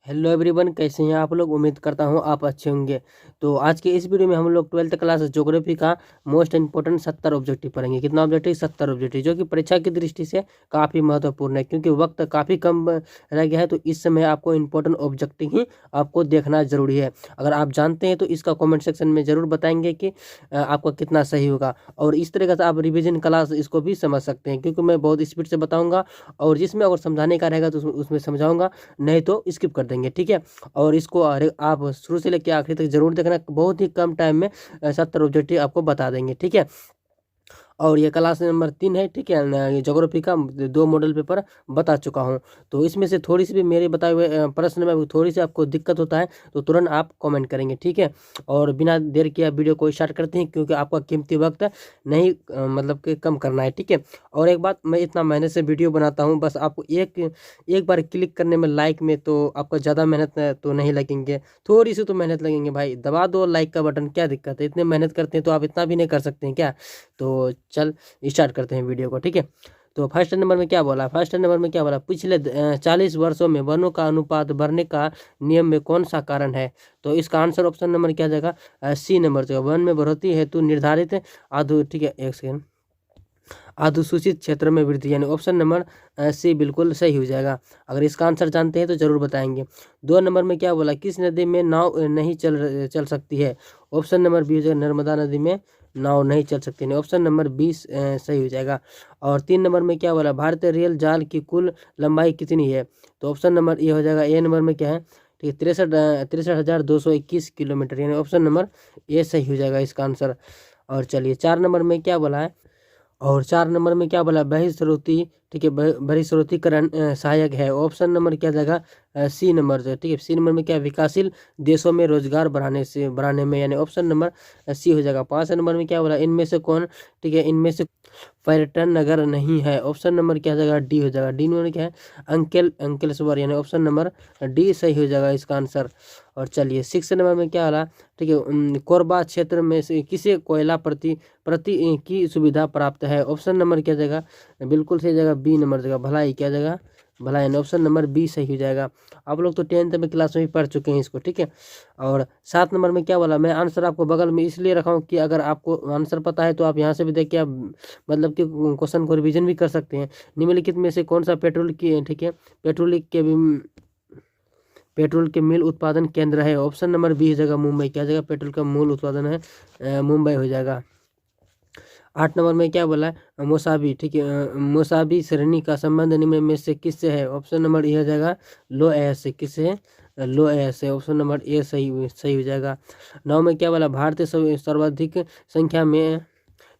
Hello everyone, कैसे हैं आप लोग। उम्मीद करता हूं आप अच्छे होंगे। तो आज के इस वीडियो में हम लोग 12th क्लास ज्योग्राफी का मोस्ट इंपोर्टेंट 70 ऑब्जेक्टिव पढ़ेंगे। कितना ऑब्जेक्टिव? 70 ऑब्जेक्टिव, जो कि परीक्षा की दृष्टि से काफ़ी महत्वपूर्ण है, क्योंकि वक्त काफ़ी कम रह गया है। तो इस समय आपको इंपॉर्टेंट ऑब्जेक्टिव ही आपको देखना जरूरी है। अगर आप जानते हैं तो इसका कॉमेंट सेक्शन में ज़रूर बताएंगे कि आपका कितना सही होगा। और इस तरीके से आप रिविजन क्लास इसको भी समझ सकते हैं, क्योंकि मैं बहुत स्पीड से बताऊँगा और जिसमें अगर समझाने का रहेगा तो उसमें समझाऊँगा, नहीं तो स्किप कर देंगे, ठीक है। और इसको आप शुरू से लेकर आखिरी तक जरूर देखना, बहुत ही कम टाइम में 70 ऑब्जेक्टिव आपको बता देंगे, ठीक है। और ये क्लास नंबर 3 है, ठीक है। ये ज्योग्राफी का 2 मॉडल पेपर बता चुका हूँ। तो इसमें से थोड़ी सी भी मेरे बताए हुए प्रश्न में थोड़ी सी आपको दिक्कत होता है तो तुरंत आप कमेंट करेंगे, ठीक है। और बिना देर किया वीडियो को स्टार्ट करते हैं, क्योंकि आपका कीमती वक्त नहीं मतलब कि कम करना है, ठीक है। और एक बात, मैं इतना मेहनत से वीडियो बनाता हूँ, बस आपको एक बार क्लिक करने में, लाइक में, तो आपका ज़्यादा मेहनत तो नहीं लगेंगे, थोड़ी सी तो मेहनत लगेंगे भाई। दबा दो लाइक का बटन, क्या दिक्कत है। इतने मेहनत करते हैं तो आप इतना भी नहीं कर सकते हैं क्या। तो चल स्टार्ट करते हैं वीडियो को, ठीक है। तो फर्स्ट नंबर में क्या बोला? पिछले 40 वर्षों में वनों का अनुपात बढ़ने का नियम में कौन सा कारण है? तो इसका आंसर ऑप्शन नंबर क्या जाएगा? सी नंबर जाएगा। वन में बढ़ोतरी हेतु निर्धारित आधु, ठीक है, एक सेकेंड, अधिसूचित क्षेत्र में वृद्धि, यानी ऑप्शन नंबर सी बिल्कुल सही हो जाएगा। अगर इसका आंसर जानते हैं तो जरूर बताएंगे। 2 नंबर में क्या बोला? किस नदी में नाव नहीं चल सकती है? ऑप्शन नंबर बी हो जाएगा, नर्मदा नदी में नाव नहीं चल सकती है, ऑप्शन नंबर 20 सही हो जाएगा। और 3 नंबर में क्या बोला? भारतीय रेल जाल की कुल लंबाई कितनी है? तो ऑप्शन नंबर ए हो जाएगा। ए नंबर में क्या है? ठीक है, 63,221 किलोमीटर, यानी ऑप्शन नंबर ए सही हो जाएगा इसका आंसर। और चलिए 4 नंबर में क्या बोला है? और 4 नंबर में क्या बोला? बहिस्रोती, ठीक है, बहिस्रोतीकरण सहायक है, ऑप्शन नंबर क्या जाएगा? सी नंबर जो, ठीक है। सी नंबर में क्या? विकासशील देशों में रोजगार बढ़ाने में, यानी ऑप्शन नंबर सी हो जाएगा। 5 नंबर में क्या बोला? इनमें से कौन, ठीक है, इनमें से पर्यटन नगर नहीं है, ऑप्शन नंबर क्या जाएगा? डी हो जाएगा। डी नंबर क्या है? अंकलेश्वर, यानी ऑप्शन नंबर डी सही हो जाएगा इसका आंसर। और चलिए 6 नंबर में क्या वाला? ठीक है, कोरबा क्षेत्र में से किसे कोयला प्रति की सुविधा प्राप्त है? ऑप्शन नंबर क्या जाएगा? बिल्कुल सही जाएगा, बी नंबर जाएगा, भलाई, क्या जाएगा? भलाई, ऑप्शन नंबर बी सही हो जाएगा। आप लोग तो 10th में क्लास में भी पढ़ चुके हैं इसको, ठीक है। और 7 नंबर में क्या बोला? मैं आंसर आपको बगल में इसलिए रखा हूँ कि अगर आपको आंसर पता है तो आप यहाँ से भी देख के आप मतलब कि क्वेश्चन को रिविजन भी कर सकते हैं। निम्नलिखित में से कौन सा पेट्रोल की, ठीक है, पेट्रोल के मिल उत्पादन केंद्र है? ऑप्शन नंबर बी हो जाएगा, मुंबई, क्या जाएगा? पेट्रोल का मूल उत्पादन है मुंबई हो जाएगा। 8 नंबर में क्या बोला है? मोसाबी, ठीक है, मोसाबी श्रेणी का संबंध निम्न में से किससे है? ऑप्शन नंबर ए हो जाएगा, लो एस से। किससे है? लो एस से, ऑप्शन नंबर ए सही हो जाएगा। 9 में क्या बोला? भारत सर्वाधिक संख्या में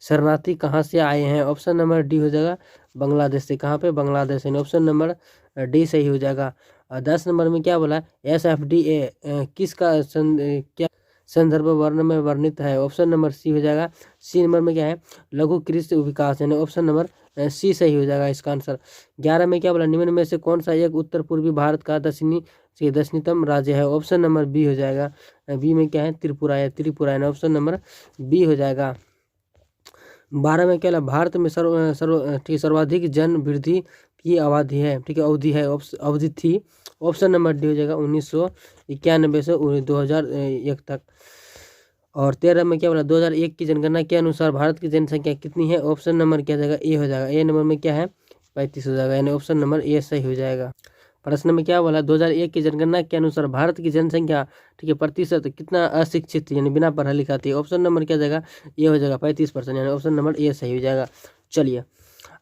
शरणार्थी कहाँ से आए हैं? ऑप्शन नंबर डी हो जाएगा, बांग्लादेश से। कहाँ पे? बांग्लादेश है, ऑप्शन नंबर डी सही हो जाएगा। 10 नंबर में क्या बोला? SFDA किसका क्या संदर्भ वर्ण में वर्णित है? ऑप्शन नंबर सी हो जाएगा। सी नंबर में क्या है? लघु कृषि विकास, यानी ऑप्शन नंबर सी सही हो जाएगा इसका आंसर। 11 में क्या बोला? निम्न में से कौन सा एक उत्तर पूर्वी भारत का दक्षिणतम राज्य है? ऑप्शन नंबर बी हो जाएगा। बी में क्या है? त्रिपुरा है, है, ऑप्शन नंबर बी हो जाएगा। 12 में क्या है? भारत में सर्वाधिक जन वृद्धि की अवधि है, ठीक है, अवधि थी, ऑप्शन नंबर डी हो जाएगा, 1991 से 2001 तक। और 13 में क्या बोला? 2001 की जनगणना के अनुसार भारत की जनसंख्या कितनी है? ऑप्शन नंबर क्या जाएगा? ए हो जाएगा। ए नंबर में क्या है? 35 हो जाएगा, यानी ऑप्शन नंबर ए सही हो जाएगा। प्रश्न में क्या बोला? 2001 की जनगणना के अनुसार भारत की जनसंख्या, ठीक है, प्रतिशत कितना अशिक्षित, यानी बिना पढ़ा लिखा थी? ऑप्शन नंबर क्या जाएगा? ये हो जाएगा 35%, यानी ऑप्शन नंबर ए सही हो जाएगा। चलिए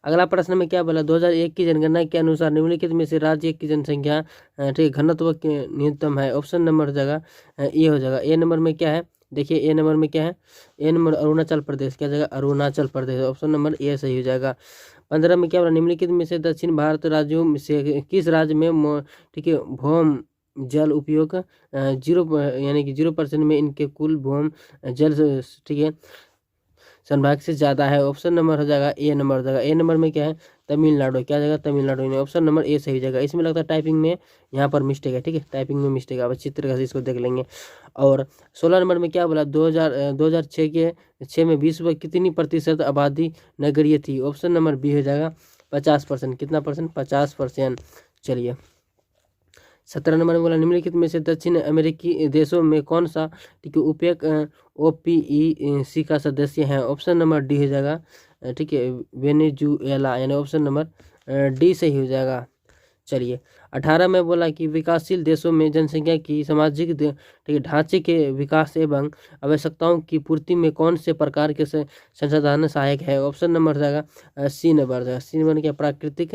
अगला प्रश्न में क्या बोला? 2001 की जनगणना के अनुसार निम्नलिखित में से राज्य की जनसंख्या, ठीक है, घनत्व न्यूनतम है? ऑप्शन नंबर जाएगा ए हो जाएगा। ए नंबर में क्या है? देखिए ए नंबर में क्या है? ए नंबर अरुणाचल प्रदेश, क्या जाएगा? Arunachal Pradesh, option number A सही हो जाएगा। 15 में क्या बोला? निम्नलिखित में से दक्षिण भारत राज्यों में से किस राज्य में, ठीक है, भौम जल उपयोग 0 यानी कि 0% में इनके कुल भौम जल, ठीक है, संभाग से ज़्यादा है? ऑप्शन नंबर हो जाएगा ए नंबर हो जाएगा। ए नंबर में क्या है? तमिलनाडु, क्या जाएगा? तमिलनाडु, यानी ऑप्शन नंबर ए सही जाएगा। इसमें लगता है टाइपिंग में यहाँ पर मिस्टेक है, ठीक है, टाइपिंग में मिस्टेक है, अब अच्छी तरह से इसको देख लेंगे। और 16 नंबर में क्या बोला? 2006 में विश्व कितनी प्रतिशत आबादी नगरीय थी? ऑप्शन नंबर बी हो जाएगा, 50%। कितना परसेंट? 50%। चलिए 17 नंबर में बोला निम्नलिखित में से दक्षिण अमेरिकी देशों में कौन सा ठीक है ओपेक OPEC का सदस्य है। ऑप्शन नंबर डी हो जाएगा ठीक है वेनेजुएला, यानी ऑप्शन नंबर डी सही हो जाएगा। चलिए 18 में बोला कि विकासशील देशों में जनसंख्या की सामाजिक ठीक है ढांचे के विकास एवं आवश्यकताओं की पूर्ति में कौन से प्रकार के संसाधन सहायक है। ऑप्शन नंबर जाएगा सी नंबर जाएगा। सी नंबर क्या प्राकृतिक,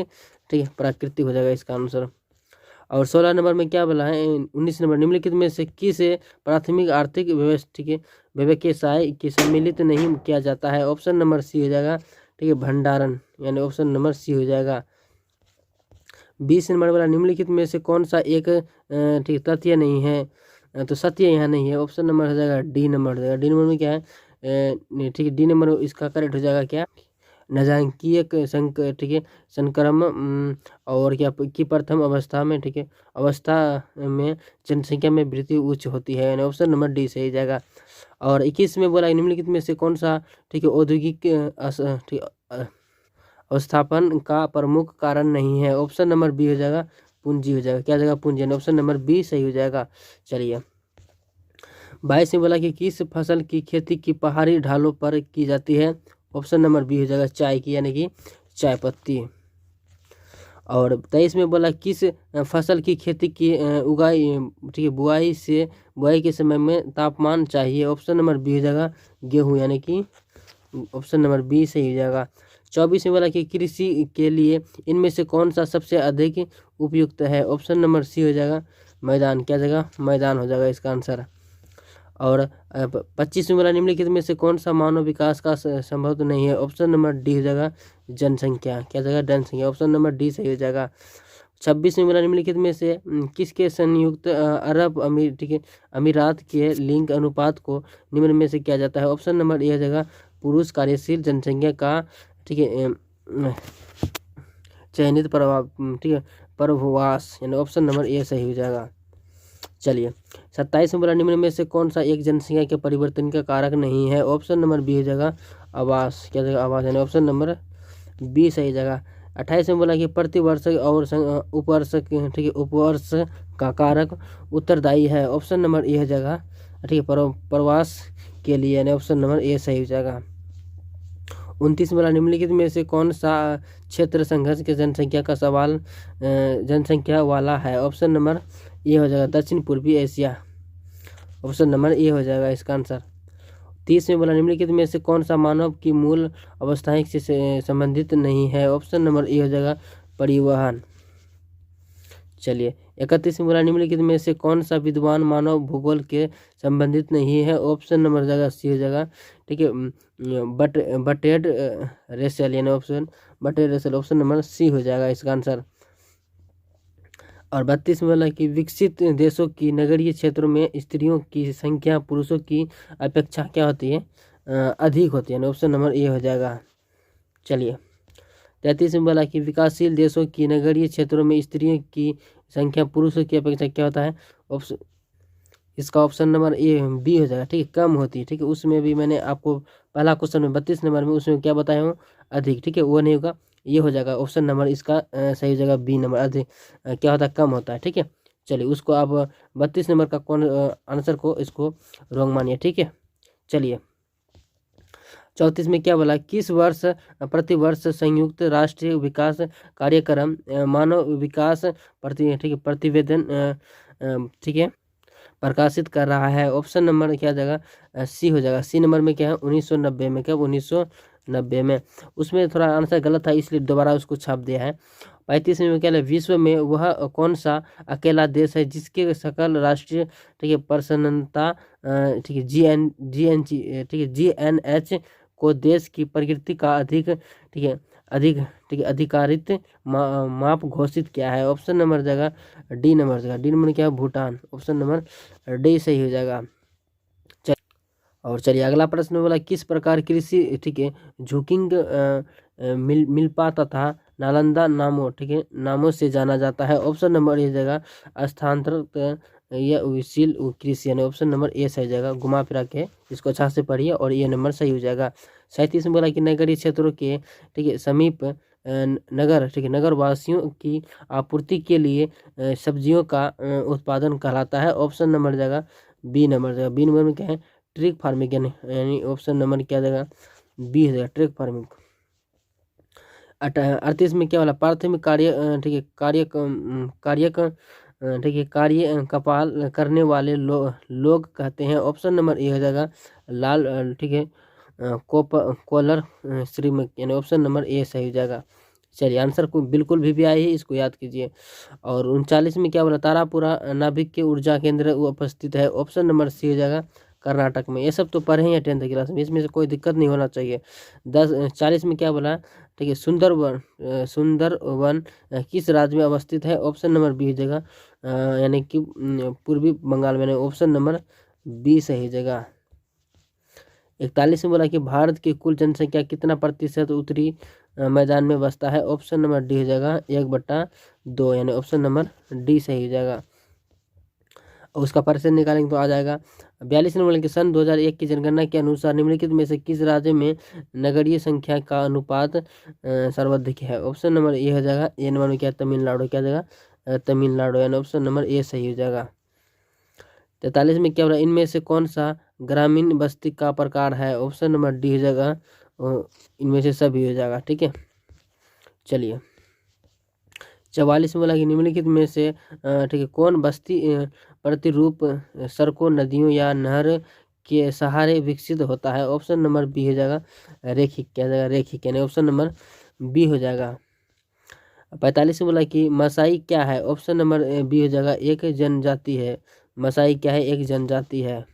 ठीक है प्राकृतिक हो जाएगा इसका आंसर। और 16 नंबर में क्या बोला है 19 नंबर निम्नलिखित में से किस प्राथमिक आर्थिक व्यवसाय की सम्मिलित नहीं किया जाता है। ऑप्शन नंबर सी हो जाएगा ठीक है भंडारण, यानी ऑप्शन नंबर सी हो जाएगा। 20 नंबर वाला निम्नलिखित में से कौन सा एक ठीक तथ्य नहीं है, तो सत्य यहाँ नहीं है। ऑप्शन नंबर हो जाएगा डी नंबर हो जाएगा। डी नंबर में क्या है ठीक है डी नंबर इसका करेक्ट हो जाएगा क्या नजांकीय ठीक है संक्रमण और क्या की प्रथम अवस्था में ठीक है अवस्था में जनसंख्या में वृद्धि उच्च होती है, यानी ऑप्शन नंबर डी सही जाएगा। और 21 में बोला निम्नलिखित में से कौन सा ठीक है औद्योगिक अवस्थापन का प्रमुख कारण नहीं है। ऑप्शन नंबर बी हो जाएगा पूंजी हो जाएगा। क्या जाएगा पूंजी, ऑप्शन नंबर बी सही हो जाएगा। चलिए 22 में बोला कि किस फसल की खेती की पहाड़ी ढालों पर की जाती है। ऑप्शन नंबर बी हो जाएगा चाय की, यानी कि चाय पत्ती। और 23 में बोला किस फसल की खेती की उगाई ठीक है बुआई के समय में तापमान चाहिए। ऑप्शन नंबर बी हो जाएगा गेहूँ, यानी कि ऑप्शन नंबर बी सही हो जाएगा। 24 में बोला कि कृषि के लिए इनमें से कौन सा सबसे अधिक उपयुक्त है। ऑप्शन नंबर सी हो जाएगा मैदान। क्या जाएगा मैदान हो जाएगा इसका आंसर। और 25 में बोला निम्नलिखित में से कौन सा मानव विकास का संभव नहीं है। ऑप्शन नंबर डी हो जाएगा जनसंख्या। क्या जाएगा जनसंख्या, ऑप्शन नंबर डी सही हो जाएगा। 26 में बोला निम्नलिखित में से किसके संयुक्त अरब अमीर ठीक है अमीरात के लिंग अनुपात को निम्न में से किया जाता है। ऑप्शन नंबर ए हो जाएगा पुरुष कार्यशील जनसंख्या का ठीक है चयनित प्रभाव ठीक है प्रवास, यानी ऑप्शन नंबर ए सही हो जाएगा। चलिए 27 में बोला निम्न में से कौन सा एक जनसंख्या के परिवर्तन का कारक नहीं है। ऑप्शन नंबर बी हो जाएगा आवास। क्या जाएगा आवास, यानी ऑप्शन नंबर बी सही जाएगा। 28 में बोला कि प्रतिवर्ष और उपवर्ष ठीक है उपवर्ष का कारक उत्तरदायी है। ऑप्शन नंबर ए हो जाएगा ठीक है प्रवास के लिए, यानी ऑप्शन नंबर ए सही हो जाएगा। 29 वाला निम्नलिखित में से कौन सा क्षेत्र संघर्ष के जनसंख्या का सवाल जनसंख्या वाला है। ऑप्शन नंबर ए हो जाएगा दक्षिण पूर्वी एशिया। ऑप्शन नंबर ए हो जाएगा इसका आंसर। 30 में बोला निम्नलिखित में से कौन सा मानव की मूल अवस्थाएं से संबंधित नहीं है। ऑप्शन नंबर ए हो जाएगा परिवहन। चलिए 31 में बोला निम्नलिखित में से कौन सा विद्वान मानव भूगोल के संबंधित नहीं है। ऑप्शन नंबर जाएगा सी हो जाएगा ठीक है बटेड रेसेल, यानी ऑप्शन बटेड रेसेल, ऑप्शन नंबर सी हो जाएगा इसका आंसर। और 32 में बोला कि विकसित देशों की नगरीय क्षेत्रों में स्त्रियों की संख्या पुरुषों की अपेक्षा क्या होती है अधिक होती है, ऑप्शन नंबर ए हो जाएगा। चलिए 33 में बोला कि विकासशील देशों की नगरीय क्षेत्रों में स्त्रियों की संख्या पुरुषों की अपेक्षा क्या होता है, ऑप्शन इसका ऑप्शन नंबर ए बी हो जाएगा ठीक है कम होती है। ठीक है उसमें भी मैंने आपको पहला क्वेश्चन में 32 नंबर में उसमें क्या बताया हूँ अधिक, ठीक है वो नहीं होगा, ये हो जाएगा ऑप्शन नंबर इसका सही हो जाएगा बी नंबर अधिक क्या होता है कम होता है। ठीक है चलिए उसको आप 32 नंबर का कौन आंसर को इसको रॉन्ग मानिए। ठीक है चलिए 34 में क्या बोला किस वर्ष प्रतिवर्ष संयुक्त राष्ट्रीय विकास कार्यक्रम मानव विकास प्रतिवेदन ठीक है प्रकाशित कर रहा है। ऑप्शन नंबर क्या जाएगा सी हो जाएगा। सी नंबर में क्या है 1990 में, कब 1990 में। उसमें थोड़ा आंसर गलत था इसलिए दोबारा उसको छाप दिया है। 35 में क्या है विश्व में वह कौन सा अकेला देश है जिसके सकल राष्ट्रीय ठीक है प्रसन्नता ठीक है GNH को देश की प्रकृति का अधिक अधिकारित माप घोषित किया है। ऑप्शन नंबर जाएगा डी नंबर जाएगा। डी नंबर क्या है भूटान, ऑप्शन नंबर डी सही हो जाएगा। और चलिए अगला प्रश्न बोला किस प्रकार कृषि ठीक है झुकिंग मिल्पा तथा नालंदा नामों ठीक है नामों से जाना जाता है। ऑप्शन नंबर ए जाएगा स्थानांतरित या विशील कृषि, यानी ऑप्शन नंबर ए सही जाएगा। घुमा फिरा के इसको अच्छे से पढ़िए और ये नंबर सही हो जाएगा। 37 में बोला कि नगरीय क्षेत्रों के ठीक है समीप नगर, ठीक है, नगर वासियों की आपूर्ति के लिए सब्जियों का उत्पादन कहलाता है। ऑप्शन नंबर जाएगा बी नंबर जाएगा। बी नंबर में क्या है, ट्रिक फार्मिंग, यानी ऑप्शन नंबर क्या जाएगा, बी हो जाएगा, ट्रिक फार्मिंग। 38 में क्या वाला, प्राथमिक कार्य, ठीक है, ठीक है, कार्य कपाल करने वाले लोग कहते हैं। ऑप्शन नंबर ए हो जाएगा लाल, ठीक है, कॉलर श्रमिक, यानी ऑप्शन नंबर ए सही हो जाएगा। चलिए आंसर को बिल्कुल भी आई है, इसको याद कीजिए। और 39 में क्या बोला, तारापुरा नाभिक के ऊर्जा केंद्र उपस्थित है। ऑप्शन नंबर सी हो जाएगा कर्नाटक में। ये सब तो पढ़े हैं 10th क्लास में, इसमें से कोई दिक्कत नहीं होना चाहिए। 40 में क्या बोला, ठीक है, सुंदरवन किस राज्य में अवस्थित है। ऑप्शन नंबर बी हो जाएगा, यानी कि पूर्वी बंगाल में। ऑप्शन नंबर बी सही जगह। 41 में बोला कि भारत की कुल जनसंख्या कितना प्रतिशत उत्तरी मैदान में बसता है। ऑप्शन नंबर डी हो जाएगा 1/2, यानी ऑप्शन नंबर डी सही हो जाएगा। और उसका परसेंट निकालेंगे तो आ जाएगा। 42 नंबर कि सन 2001 की जनगणना के अनुसार निम्नलिखित में से किस राज्य में नगरीय संख्या का अनुपात सर्वाधिक है। ऑप्शन नंबर ए हो जाएगा, ए नंबर में क्या, तमिलनाडु, क्या जाएगा, तमिलनाडु, यानी ऑप्शन नंबर ए सही हो जाएगा। 43 में क्या हो रहा है, इनमें से कौन सा ग्रामीण बस्ती का प्रकार है। ऑप्शन नंबर डी हो जाएगा, इनमें से सभी हो जाएगा, ठीक है। चलिए 44 में बोला कि निम्नलिखित में से ठीक है, कौन बस्ती प्रतिरूप सड़कों, नदियों या नहर के सहारे विकसित होता है। ऑप्शन नंबर बी हो जाएगा रेखिक, क्या जाएगा, रेखिक, यानी ऑप्शन नंबर बी हो जाएगा। 45 में बोला कि मसाई क्या है। ऑप्शन नंबर बी हो जाएगा एक जनजाति है। मसाई क्या है, एक जनजाति है।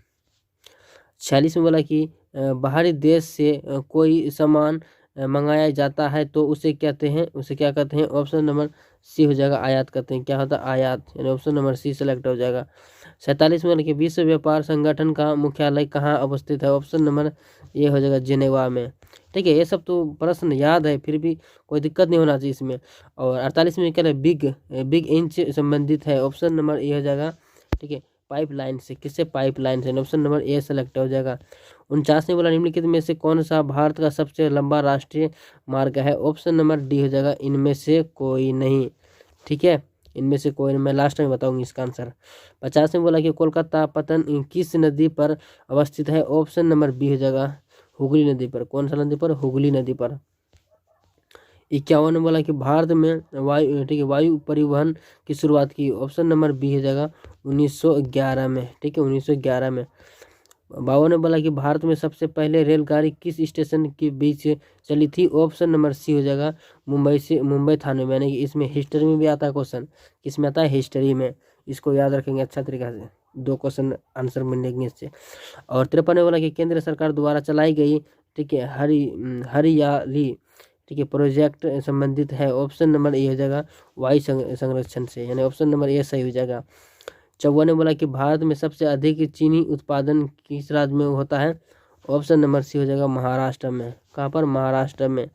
46 में बोला कि बाहरी देश से कोई सामान मंगाया जाता है तो उसे कहते हैं, उसे क्या कहते हैं। ऑप्शन नंबर सी हो जाएगा आयात कहते हैं, क्या होता है, आयात, यानी ऑप्शन नंबर सी सेलेक्ट हो जाएगा। 47 में कि विश्व व्यापार संगठन का मुख्यालय कहाँ अवस्थित है। ऑप्शन नंबर ए हो जाएगा जिनेवा में, ठीक है। ये सब तो प्रश्न याद है, फिर भी कोई दिक्कत नहीं होना चाहिए इसमें। और 48 में क्या है, बिग इंच संबंधित है। ऑप्शन नंबर ए हो जाएगा, ठीक है, पाइपलाइन से, किससे, पाइपलाइन से, ऑप्शन नंबर ए सेलेक्ट हो जाएगा। 49 में बोला निम्नलिखित में से कौन सा भारत का सबसे लंबा राष्ट्रीय मार्ग है। ऑप्शन नंबर डी हो जाएगा इनमें से कोई नहीं, ठीक है, इनमें से कोई नहीं, मैं लास्ट में बताऊंगी इसका आंसर। 50 में बोला कि कोलकाता पतन किस नदी पर अवस्थित है। ऑप्शन नंबर बी हो जाएगा हुगली नदी पर। कौन सा नदी पर, हुगली नदी पर। 51 में बोला कि भारत में वायु, ठीक है, वायु परिवहन की शुरुआत की। ऑप्शन नंबर बी हो जाएगा 1911 में, ठीक है, 1911 में। 52 ने बोला कि भारत में सबसे पहले रेलगाड़ी किस स्टेशन के बीच चली थी। ऑप्शन नंबर सी हो जाएगा मुंबई थाने में, यानी कि इसमें हिस्ट्री में भी आता है क्वेश्चन, किसमें आता है, हिस्ट्री में। इसको याद रखेंगे अच्छा तरीका से, 2 क्वेश्चन आंसर मिलेंगे इससे। और 53 ने बोला कि केंद्र सरकार द्वारा चलाई गई, ठीक है, हरियाली, ठीक है, प्रोजेक्ट संबंधित है। ऑप्शन नंबर ए हो जाएगा वायु संरक्षण से, यानी ऑप्शन नंबर ए सही हो जाएगा। 54 ने बोला कि भारत में सबसे अधिक चीनी उत्पादन किस राज्य में होता है। ऑप्शन नंबर सी हो जाएगा महाराष्ट्र में। कहाँ पर, महाराष्ट्र में।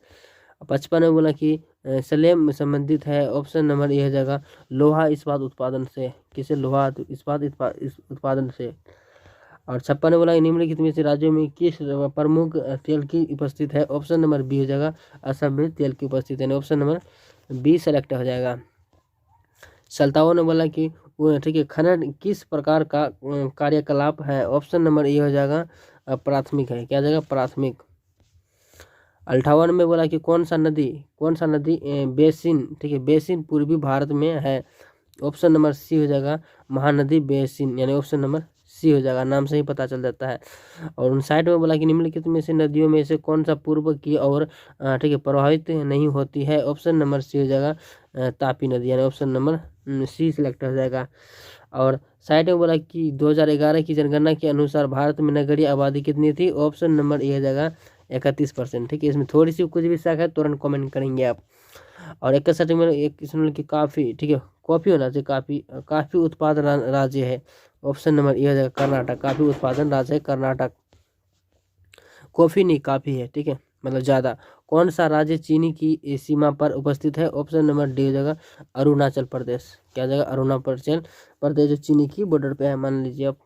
55 ने बोला कि सलेम संबंधित है। ऑप्शन नंबर ए हो जाएगा लोहा इस्पात उत्पादन से, किसे, लोहा इस्पात उत्पादन से। और 56 ने बोला निम्नलिखित में से राज्यों में किस प्रमुख तेल की उपस्थित है। ऑप्शन नंबर बी हो जाएगा असम में तेल की उपस्थित है, ऑप्शन नंबर बी सेलेक्ट हो जाएगा। 57 ने बोला कि ठीक है, खनन किस प्रकार का कार्यकलाप है। ऑप्शन नंबर ए हो जाएगा प्राथमिक है, क्या जाएगा, प्राथमिक। 58 में बोला कि कौन सा नदी बेसिन, ठीक है, बेसिन पूर्वी भारत में है। ऑप्शन नंबर सी हो जाएगा महानदी बेसिन, यानी ऑप्शन नंबर सी हो जाएगा, नाम से ही पता चल जाता है। और 59 में बोला कि निम्नलिखित में से नदियों में से कौन सा पूर्व की ओर, ठीक है, प्रभावित नहीं होती है। ऑप्शन नंबर सी हो जाएगा तापी नदी, यानी ऑप्शन नंबर सी सिलेक्ट हो जाएगा। और 60 में बोला कि 2011 की जनगणना के अनुसार भारत में नगरीय आबादी कितनी थी। ऑप्शन नंबर ए हो जाएगा 31%, ठीक है। इसमें थोड़ी सी कुछ भी शक है तुरंत कमेंट करेंगे आप। और 61 में एक इसमें कि काफ़ी, ठीक है, कॉफ़ी होना चाहिए, काफ़ी उत्पादन राज्य है। ऑप्शन नंबर ए हो जाएगा कर्नाटक, काफ़ी उत्पादन राज्य है कर्नाटक। कॉफ़ी नहीं, काफ़ी है, ठीक है, मतलब ज़्यादा। कौन सा राज्य चीनी की सीमा पर उपस्थित है। ऑप्शन नंबर डी हो जाएगा अरुणाचल प्रदेश, क्या जाएगा, अरुणाचल प्रदेश, जो चीनी की बॉर्डर पे है, मान लीजिए आप।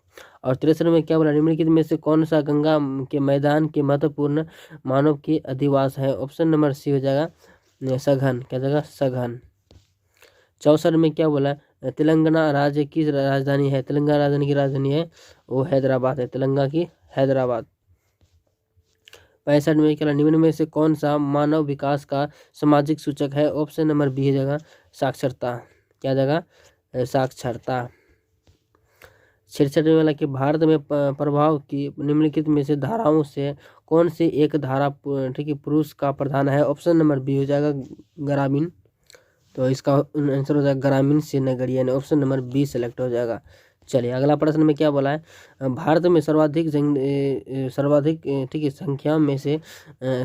और 63 में क्या बोला, निम्नलिखित में से कौन सा गंगा के मैदान के महत्वपूर्ण मानव के अधिवास है। ऑप्शन नंबर सी हो जाएगा सघन, क्या जगह सघन। 64 में क्या बोला है, तेलंगाना राज्य की राजधानी है, तेलंगाना राजधानी की राजधानी है वो हैदराबाद है, तेलंगाना की हैदराबाद। 65 में क्या, निम्न में से कौन सा मानव विकास का सामाजिक सूचक है, ऑप्शन नंबर बी है जगह साक्षरता, क्या जगह साक्षरता। 66 में वाला कि भारत में प्रभाव की निम्नलिखित में से धाराओं से कौन सी एक धारा ठीक है पुरुष का प्रधान है, ऑप्शन नंबर बी हो जाएगा ग्रामीण। तो इसका आंसर हो जाएगा ग्रामीण से नगरीय, यानी ऑप्शन नंबर बी सेलेक्ट हो जाएगा। चलिए अगला प्रश्न में क्या बोला है, भारत में सर्वाधिक ठीक है संख्या में से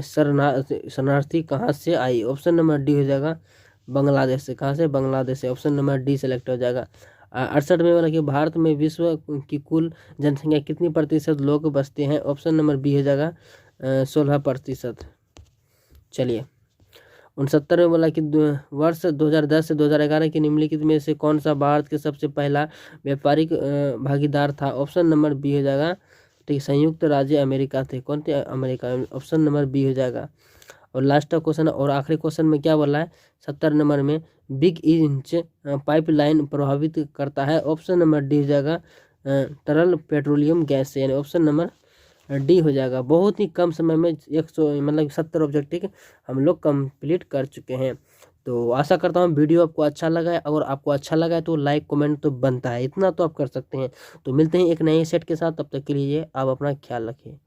शरणार्थी कहाँ से आई, ऑप्शन नंबर डी हो जाएगा बांग्लादेश से, कहाँ से, बांग्लादेश से, ऑप्शन नंबर डी सेलेक्ट हो जाएगा। 68 में बोला कि भारत में विश्व की कुल जनसंख्या कितनी प्रतिशत लोग बसते हैं, ऑप्शन नंबर बी हो जाएगा 16%। चलिए 69 में बोला कि वर्ष 2010 से 2011 के निम्नलिखित में से कौन सा भारत के सबसे पहला व्यापारिक भागीदार था, ऑप्शन नंबर बी हो जाएगा ठीक, संयुक्त राज्य अमेरिका थे, कौन थे, अमेरिका, ऑप्शन नंबर बी हो जाएगा। और लास्ट क्वेश्चन और आखिरी क्वेश्चन में क्या बोला है, 70 नंबर में बिग इंच पाइपलाइन प्रभावित करता है, ऑप्शन नंबर डी हो जाएगा तरल पेट्रोलियम गैस से, यानी ऑप्शन नंबर डी हो जाएगा। बहुत ही कम समय में 100 मतलब 70 ऑब्जेक्टिव हम लोग कंप्लीट कर चुके हैं। तो आशा करता हूँ वीडियो आपको अच्छा लगा है, अगर आपको अच्छा लगा है तो लाइक कमेंट तो बनता है, इतना तो आप कर सकते हैं। तो मिलते हैं एक नए सेट के साथ, तब तक के लिए आप अपना ख्याल रखिए।